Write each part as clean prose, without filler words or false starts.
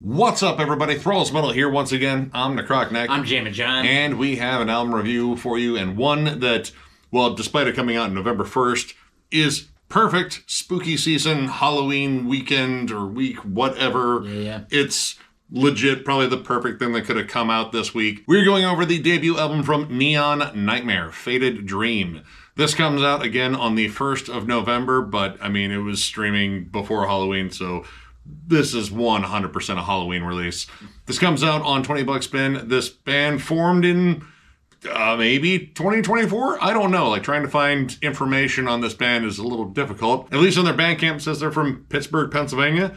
What's up, everybody? Thralls Metal here once again. I'm Necrotic. I'm Jammin. And we have an album review for you, and one that, well, despite it coming out November 1st, is perfect spooky season, Halloween weekend or week, whatever. Yeah. It's legit probably the perfect thing that could have come out this week. We're going over the debut album from Neon Nightmare, Faded Dream. This comes out again on the 1st of November, but I mean, it was streaming before Halloween, so this is 100% a Halloween release. This comes out on 20 Buck Spin. This band formed in maybe 2024? I don't know. Like, trying to find information on this band is a little difficult. At least on their Bandcamp says they're from Pittsburgh, Pennsylvania.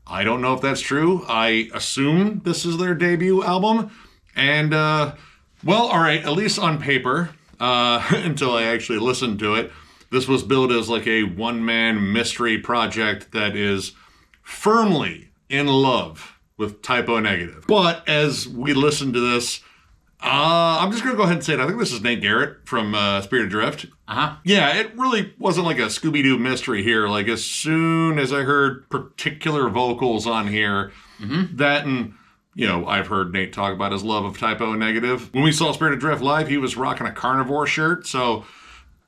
I don't know if that's true. I assume this is their debut album. And, well, all right, at least on paper, until I actually listened to it, this was billed as like a one-man mystery project that is firmly in love with Typo Negative. But as we listen to this, I'm just going to go ahead and say it. I think this is Nate Garrett from Spirit Adrift. Yeah, it really wasn't like a Scooby-Doo mystery here. Like, as soon as I heard particular vocals on here, that and, you know, I've heard Nate talk about his love of Typo Negative. When we saw Spirit Adrift live, he was rocking a carnivore shirt, so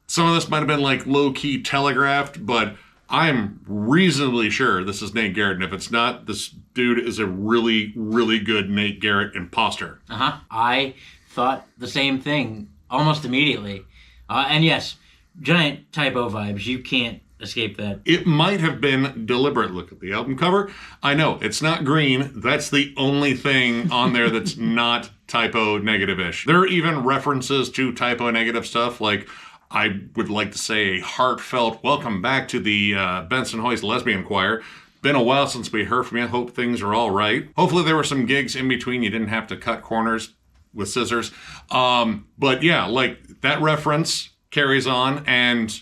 some of this might have been like low-key telegraphed, but I'm reasonably sure this is Nate Garrett, and if it's not, this dude is a really, really good Nate Garrett imposter. I thought the same thing almost immediately. And yes, giant Typo vibes. You can't escape that. It might have been deliberate. Look at the album cover. I know, it's not green. That's the only thing on there that's not Typo Negative-ish. There are even references to Typo Negative stuff, like, I would like to say a heartfelt welcome back to the Benson Hoy's Lesbian Choir. Been a while since we heard from you. Hope things are all right. Hopefully there were some gigs in between. You didn't have to cut corners with scissors. But yeah, like, that reference carries on. And,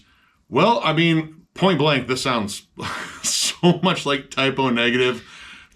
well, I mean, point blank, this sounds so much like Typo Negative.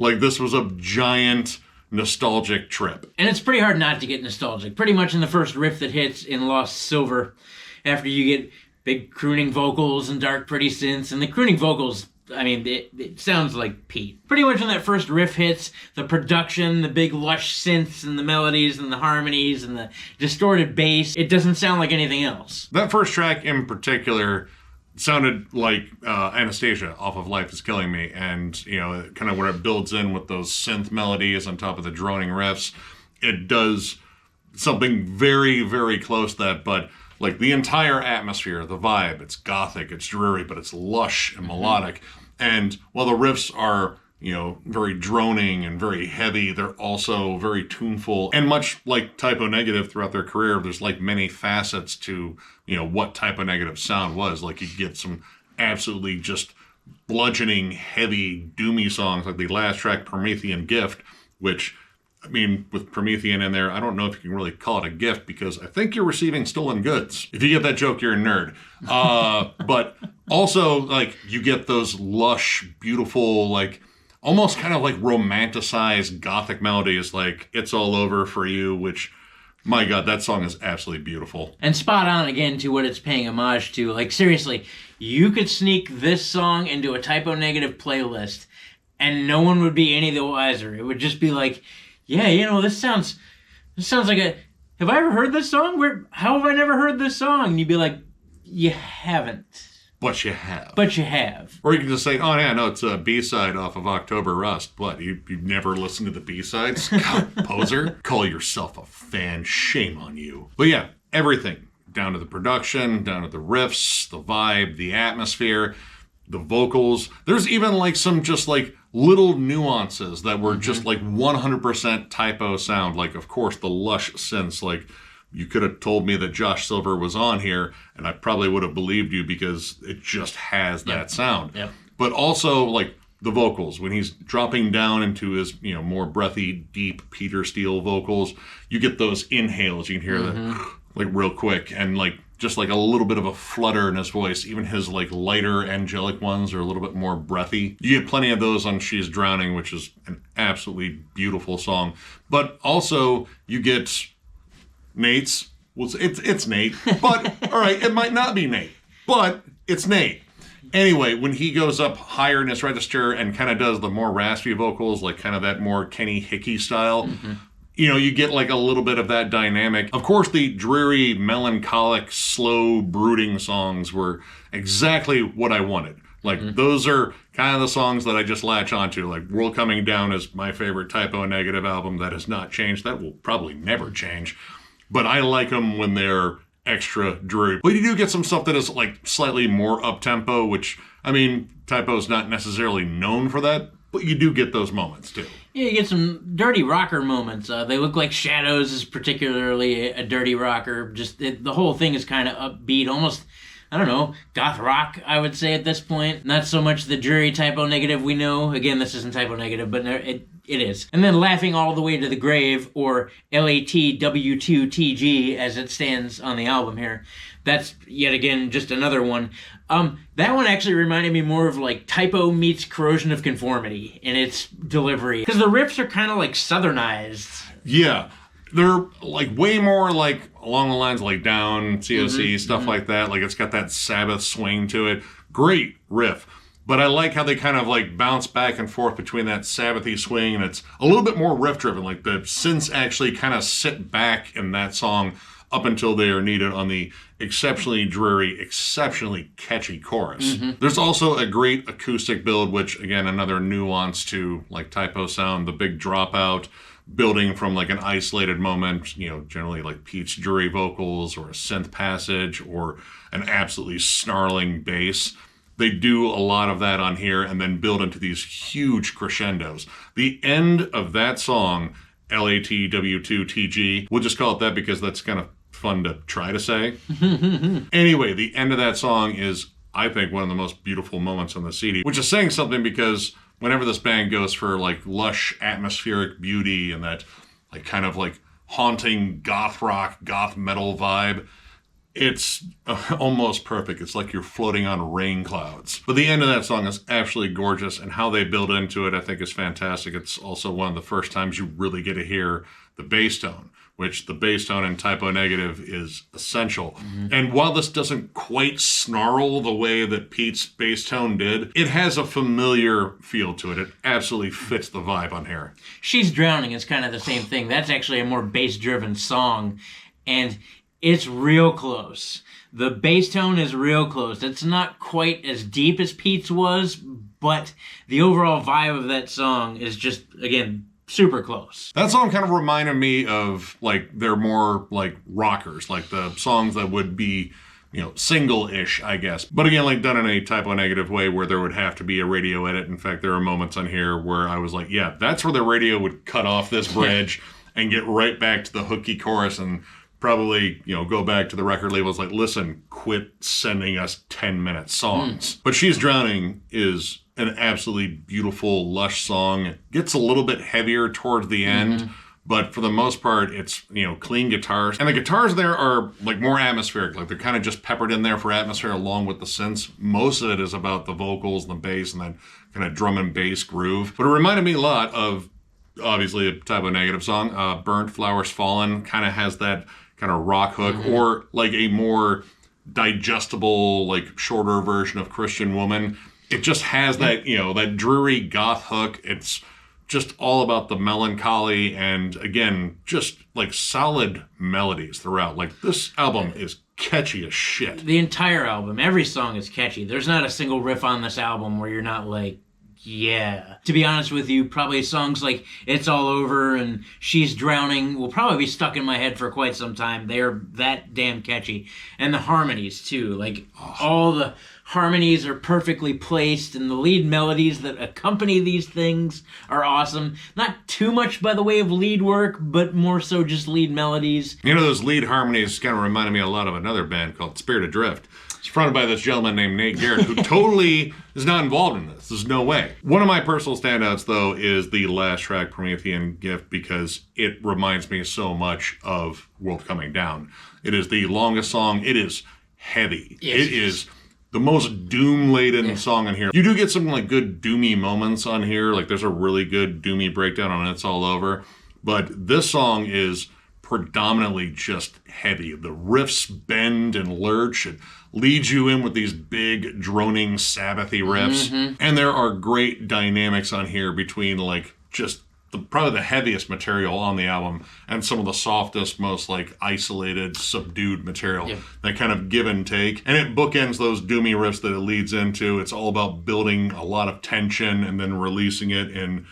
Like, this was a giant nostalgic trip. And it's pretty hard not to get nostalgic. Pretty much in the first riff that hits in Lost Silver, after you get big crooning vocals and dark pretty synths, and the crooning vocals, I mean, it sounds like Pete. Pretty much when that first riff hits, the production, the big lush synths and the melodies and the harmonies and the distorted bass, it doesn't sound like anything else. That first track in particular sounded like Anastasia off of Life is Killing Me, and, you know, kind of where it builds in with those synth melodies on top of the droning riffs, it does something very, very close to that, but like the entire atmosphere, the vibe, it's gothic, it's dreary, but it's lush and melodic. And while the riffs are, you know, very droning and very heavy, they're also very tuneful. And much like Typo Negative throughout their career, there's like many facets to, you know, what Typo Negative sound was. Like, you get some absolutely just bludgeoning, heavy, doomy songs, like the last track, Promethean Gift, which, I mean, with Promethean in there, I don't know if you can really call it a gift, because I think you're receiving stolen goods. If you get that joke, you're a nerd. But also, like, you get those lush, beautiful, like, almost kind of like romanticized gothic melodies, like It's All Over for You, which, my God, that song is absolutely beautiful. And spot on again to what it's paying homage to. Like, seriously, you could sneak this song into a Typo Negative playlist and no one would be any the wiser. It would just be like, yeah, you know, this sounds like a, have I ever heard this song? How have I never heard this song? And you'd be like, you haven't. But you have. But you have. Or you can just say, oh yeah, no, it's a B-side off of October Rust. What, you've never listened to the B-sides? God, poser. Call yourself a fan. Shame on you. But yeah, everything. Down to the production, down to the riffs, the vibe, the atmosphere, the vocals. There's even like some just like little nuances that were just like 100% Typo sound. Like, of course, the lush synths. Like, you could have told me that Josh Silver was on here, and I probably would have believed you, because it just has that sound. But also, like, the vocals, when he's dropping down into his, you know, more breathy, deep Peter Steele vocals, you get those inhales. You can hear that, like, real quick, and like just like a little bit of a flutter in his voice. Even his like lighter angelic ones are a little bit more breathy. You get plenty of those on She's Drowning, which is an absolutely beautiful song. But also you get Nate's, well, it's Nate, but all right, it might not be Nate, but it's Nate. Anyway, when he goes up higher in his register and kind of does the more raspy vocals, like kind of that more Kenny Hickey style, you get like a little bit of that dynamic. Of course, the dreary, melancholic, slow, brooding songs were exactly what I wanted. Like, those are kind of the songs that I just latch onto. Like, World Coming Down is my favorite Typo Negative album. That has not changed. That will probably never change. But I like them when they're extra dreary. But you do get some stuff that is, like, slightly more up-tempo, which, I mean, Typo's not necessarily known for that, but you do get those moments, too. Yeah, you get some dirty rocker moments. They Look Like Shadows is particularly a dirty rocker. Just the whole thing is kind of upbeat, almost, I don't know, goth rock, I would say at this point. Not so much the dreary Typo Negative we know. Again, this isn't Typo Negative, but it is. And then Laughing All the Way to the Grave, or LATW2TG, as it stands on the album here. That's, yet again, just another one. That one actually reminded me more of like Typo meets Corrosion of Conformity in its delivery. Because the riffs are kind of like southernized. Yeah. They're like way more like along the lines of like Down, COC, stuff like that. Like it's got that Sabbath swing to it. Great riff. But I like how they kind of like bounce back and forth between that Sabbathy swing, and it's a little bit more riff driven. Like the synths actually kind of sit back in that song up until they are needed on the exceptionally dreary, exceptionally catchy chorus. There's also a great acoustic build, which again, another nuance to like Typo sound, the big dropout, building from like an isolated moment, generally like Pete's dreary vocals or a synth passage or an absolutely snarling bass. They do a lot of that on here and then build into these huge crescendos. The end of that song, LATW2TG, we'll just call it that because that's kind of fun to try to say. Anyway, the end of that song is, I think, one of the most beautiful moments on the CD, which is saying something because whenever this band goes for like lush atmospheric beauty and that like kind of like haunting goth rock, goth metal vibe, it's almost perfect. It's like you're floating on rain clouds. But the end of that song is absolutely gorgeous, and how they build into it, I think, is fantastic. It's also one of the first times you really get to hear the bass tone, which the bass tone in Typo Negative is essential. And while this doesn't quite snarl the way that Pete's bass tone did, it has a familiar feel to it. It absolutely fits the vibe on here. She's Drowning is kind of the same thing. That's actually a more bass-driven song, and it's real close. The bass tone is real close. It's not quite as deep as Pete's was, but the overall vibe of that song is just, again, super close. That song kind of reminded me of, like, they're more, like, rockers, like the songs that would be, single-ish, I guess. But again, like, done in a Typo Negative way where there would have to be a radio edit. In fact, there are moments on here where I was like, yeah, that's where the radio would cut off this bridge and get right back to the hooky chorus and probably, go back to the record labels like, listen, quit sending us 10-minute songs. But She's Drowning is an absolutely beautiful, lush song. It gets a little bit heavier towards the end, but for the most part, it's, clean guitars. And the guitars there are, like, more atmospheric. Like, they're kind of just peppered in there for atmosphere along with the synths. Most of it is about the vocals and the bass and that kind of drum and bass groove. But it reminded me a lot of, obviously, a Typo Negative song. Burnt Flowers Fallen kind of has that kind of rock hook, or like a more digestible, like shorter version of Christian Woman. It just has that, that dreary goth hook. It's just all about the melancholy and, again, just like solid melodies throughout. Like, this album is catchy as shit. The entire album, every song is catchy. There's not a single riff on this album where you're not like, yeah. To be honest with you, probably songs like It's All Over and She's Drowning will probably be stuck in my head for quite some time. They're that damn catchy. And the harmonies, too. Like, all the harmonies are perfectly placed, and the lead melodies that accompany these things are awesome. Not too much by the way of lead work, but more so just lead melodies. Those lead harmonies kind of reminded me a lot of another band called Spirit Adrift. It's fronted by this gentleman named Nate Garrett, who totally is not involved in this. There's no way. One of my personal standouts, though, is the last track, Promethean Gift, because it reminds me so much of World Coming Down. It is the longest song. It is heavy. Yes, it is the most doom-laden song on here. You do get some like good doomy moments on here. Like, there's a really good doomy breakdown on It's All Over. But this song is predominantly just heavy. The riffs bend and lurch. It leads you in with these big, droning, Sabbathy riffs. And there are great dynamics on here between like just probably the heaviest material on the album and some of the softest, most like isolated, subdued material. That kind of give and take. And it bookends those doomy riffs that it leads into. It's all about building a lot of tension and then releasing it in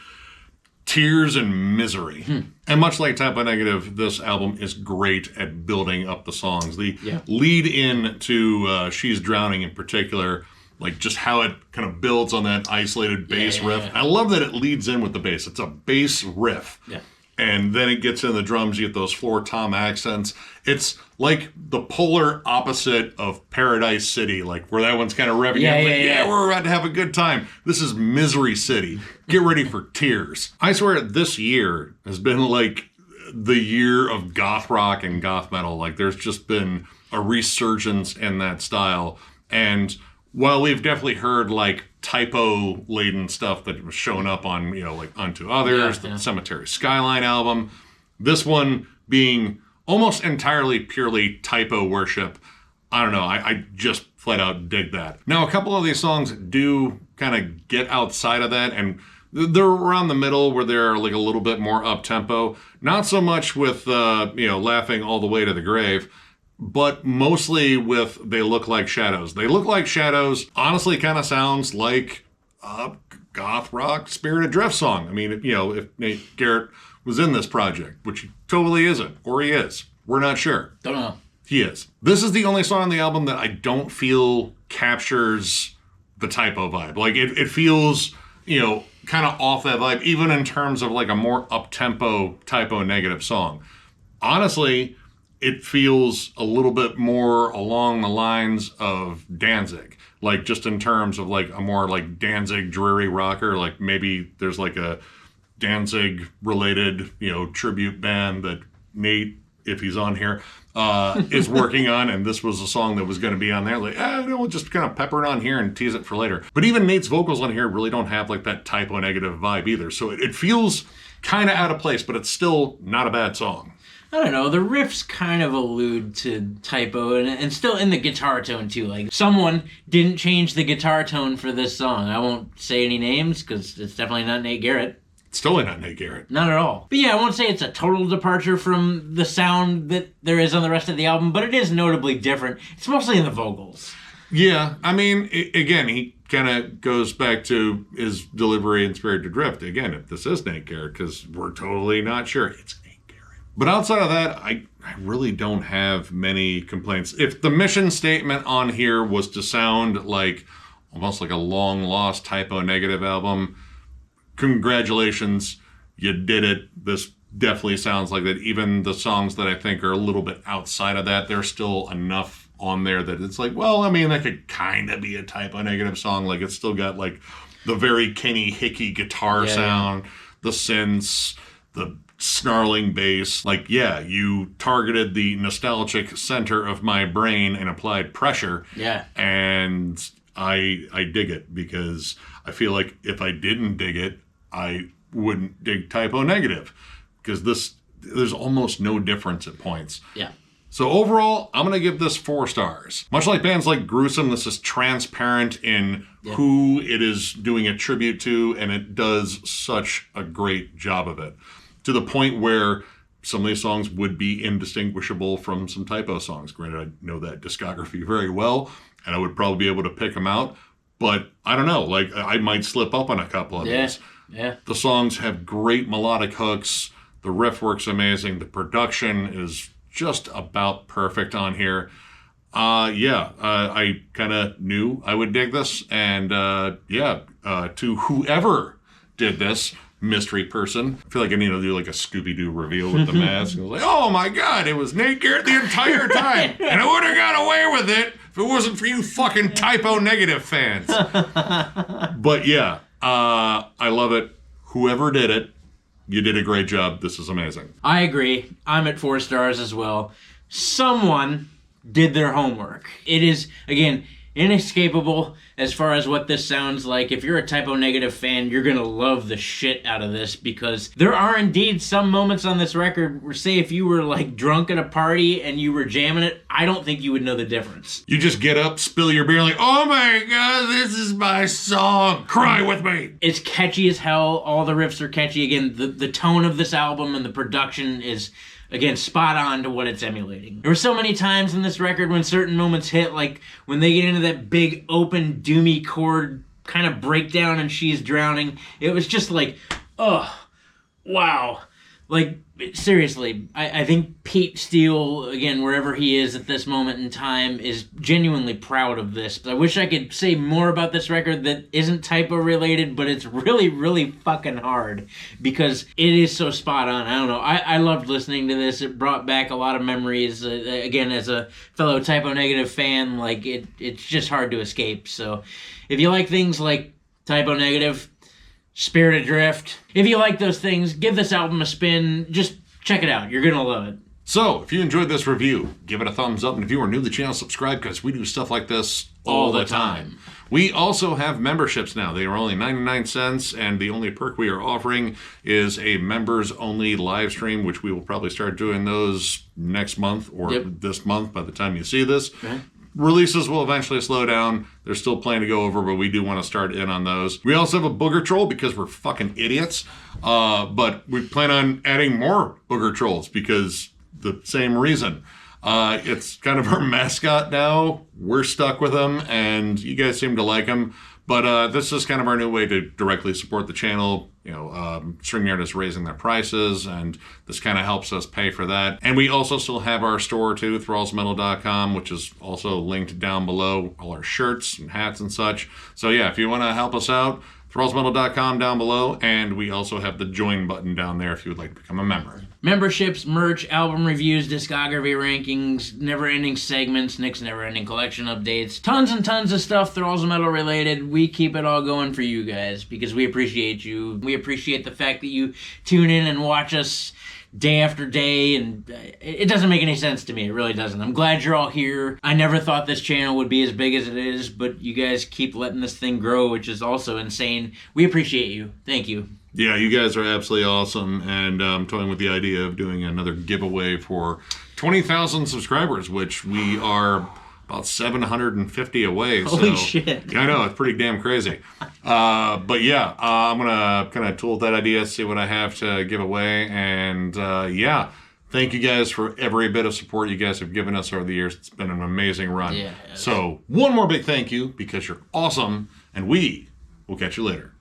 tears and misery. And much like Type O Negative, this album is great at building up the songs. The lead in to She's Drowning in particular, like just how it kind of builds on that isolated bass riff. I love that it leads in with the bass. It's a bass riff. And then it gets in the drums, you get those floor tom accents. It's like the polar opposite of Paradise City, like where that one's kind of revving up. We're about to have a good time. This is Misery City. Get ready for tears. I swear this year has been like the year of goth rock and goth metal. Like there's just been a resurgence in that style. And while we've definitely heard like typo-laden stuff that was showing up on, you know, like Unto Others, the Cemetery Skyline album, this one being almost entirely purely typo worship, I don't know, I just flat out dig that. Now, a couple of these songs do kind of get outside of that, and they're around the middle where they're like a little bit more up-tempo. Not so much with, Laughing All the Way to the Grave, but mostly with They Look Like Shadows. They Look Like Shadows honestly kind of sounds like a goth rock Spirited Drift song. I mean, if Nate Garrett was in this project, which he totally isn't, or he is. We're not sure. Don't know. He is. This is the only song on the album that I don't feel captures the typo vibe. Like, it feels, kind of off that vibe, even in terms of like a more up-tempo Type O Negative song. Honestly, it feels a little bit more along the lines of Danzig, like just in terms of like a more like Danzig dreary rocker. Like maybe there's like a Danzig related, tribute band that Nate, if he's on here, is working on, and this was a song that was going to be on there. Like, we'll just kind of pepper it on here and tease it for later. But even Nate's vocals on here really don't have like that Type O Negative vibe either. So it feels kind of out of place, but it's still not a bad song. I don't know, the riffs kind of allude to typo, and still in the guitar tone too. Like, someone didn't change the guitar tone for this song. I won't say any names, because it's definitely not Nate Garrett. It's totally not Nate Garrett. Not at all. But yeah, I won't say it's a total departure from the sound that there is on the rest of the album, but it is notably different. It's mostly in the vocals. Yeah, I mean, again, he kind of goes back to his delivery in Spirited Drift. Again, if this is Nate Garrett, because we're totally not sure. It's But outside of that, I really don't have many complaints. If the mission statement on here was to sound like almost like a long-lost Type O Negative album, congratulations, you did it. This definitely sounds like that. Even the songs that I think are a little bit outside of that, there's still enough on there that it's like, well, I mean, that could kind of be a Type O Negative song. Like, it's still got like the very Kenny Hickey guitar sound, the synths, the snarling bass. Like, yeah, you targeted the nostalgic center of my brain and applied pressure. Yeah. And I dig it, because I feel like if I didn't dig it, I wouldn't dig Type O Negative, because there's almost no difference at points. Yeah. So overall, I'm going to give this 4 stars. Much like bands like Gruesome, this is transparent in who it is doing a tribute to, and it does such a great job of it, to the point where some of these songs would be indistinguishable from some typo songs. Granted, I know that discography very well, and I would probably be able to pick them out, but I don't know, like, I might slip up on a couple of these. Yeah. The songs have great melodic hooks, the riff works amazing, the production is just about perfect on here. I kind of knew I would dig this, and to whoever did this, mystery person. I feel like I need to do like a Scooby-Doo reveal with the mask. I was like, oh my God, it was Nate Garrett the entire time. And I would have got away with it if it wasn't for you fucking Type O Negative fans. But yeah, I love it. Whoever did it, you did a great job. This is amazing. I agree. I'm at 4 stars as well. Someone did their homework. It is, again, inescapable as far as what this sounds like. If you're a Typo Negative fan, you're gonna love the shit out of this, because there are indeed some moments on this record where, say, if you were like drunk at a party and you were jamming it, I don't think you would know the difference. You just get up, spill your beer, like, oh my god, this is my song. Cry with me. It's catchy as hell. All the riffs are catchy. Again, the tone of this album and the production is, again, spot on to what it's emulating. There were so many times in this record when certain moments hit, like when they get into that big open doomy chord kind of breakdown and she's drowning. It was just like, oh, wow. Like, seriously, I think Pete Steele, again, wherever he is at this moment in time, is genuinely proud of this. I wish I could say more about this record that isn't typo related, but it's really, really fucking hard because it is so spot on. I don't know. I loved listening to this. It brought back a lot of memories. Again, as a fellow Typo Negative fan, like, it's just hard to escape. So if you like things like Typo Negative, Spirit Adrift, if you like those things, give this album a spin. Just check it out. You're going to love it. So, if you enjoyed this review, give it a thumbs up. And if you are new to the channel, subscribe, because we do stuff like this all the time. We also have memberships now. They are only 99 cents, and the only perk we are offering is a members-only live stream, which we will probably start doing those next month or this month by the time you see this. Okay. Releases will eventually slow down. There's still plenty to go over, but we do want to start in on those. We also have a booger troll because we're fucking idiots. But we plan on adding more booger trolls because the same reason. It's kind of our mascot now. We're stuck with him, and you guys seem to like him. But this is kind of our new way to directly support the channel. You know, StreamYard is raising their prices, and this kind of helps us pay for that. And we also still have our store, too, thrallsmetal.com, which is also linked down below, all our shirts and hats and such. So, yeah, if you want to help us out, thrallsmetal.com down below, and we also have the join button down there if you would like to become a member. Memberships, merch, album reviews, discography rankings, never-ending segments, Nick's never-ending collection updates, tons and tons of stuff Thralls Metal related. We keep it all going for you guys because we appreciate you. We appreciate the fact that you tune in and watch us day after day, and it doesn't make any sense to me. It really doesn't. I'm glad you're all here. I never thought this channel would be as big as it is, but you guys keep letting this thing grow, which is also insane. We appreciate you. Thank you. Yeah, you guys are absolutely awesome, and I'm toying with the idea of doing another giveaway for 20,000 subscribers, which we are about 750 away. Holy shit. Yeah, I know, it's pretty damn crazy. But yeah, I'm going to kind of tool with that idea, see what I have to give away, and yeah, thank you guys for every bit of support you guys have given us over the years. It's been an amazing run. Yeah. So, one more big thank you, because you're awesome, and we will catch you later.